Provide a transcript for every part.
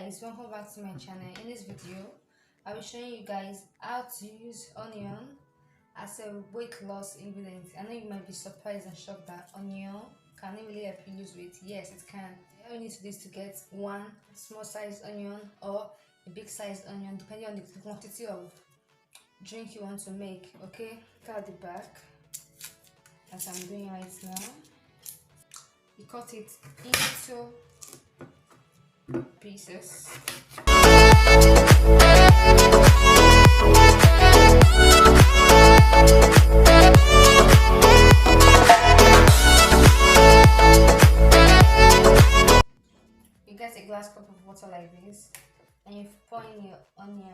guys, welcome back to my channel. In this video I'll be showing you guys how to use onion as a weight loss ingredient. I know you might be surprised and shocked that onion can it really help you lose weight. Yes, it can. All you need to do is to get one small sized onion or a big sized onion depending on the quantity of drink you want to make. Okay, cut the back as I'm doing right now. You cut it into pieces. You get a glass cup of water like this, and you pour in your onion.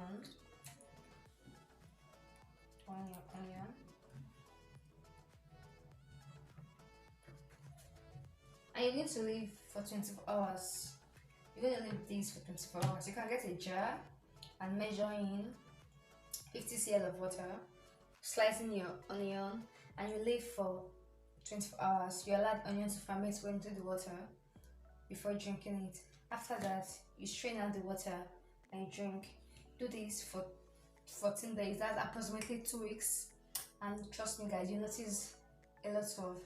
And you need to leave for 24 hours. You're going to leave these for 24 hours. You can get a jar and measure in 50 cl of water, slice in your onion, and you leave for 24 hours. You allow the onion to ferment into the water before drinking it. After that, you strain out the water and you drink. Do this for 14 days. That's approximately 2 weeks. And trust me guys, you notice a lot of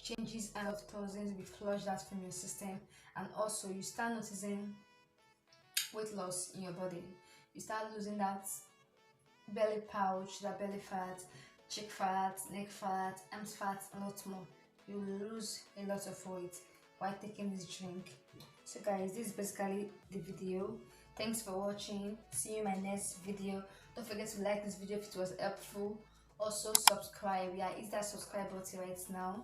changes and of toxins will be flushed out from your system, and also you start noticing weight loss in your body. You start losing that belly pouch, that belly fat, cheek fat, neck fat, arms fat, a lot more. You will lose a lot of weight while taking this drink. So guys, this is basically the video. Thanks for watching. See you in my next video. Don't forget to like this video if it was helpful. Also subscribe. Yeah, hit that subscribe button right now.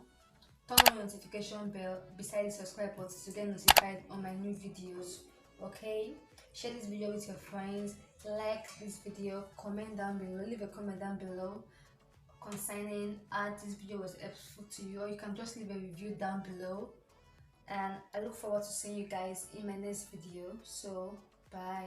Turn on the notification bell beside the subscribe button to get notified on my new videos. Okay, share this video with your friends, like this video, comment down below, leave a comment down below concerning how this video was helpful to you, or you can just leave a review down below. And I look forward to seeing you guys in my next video. So bye.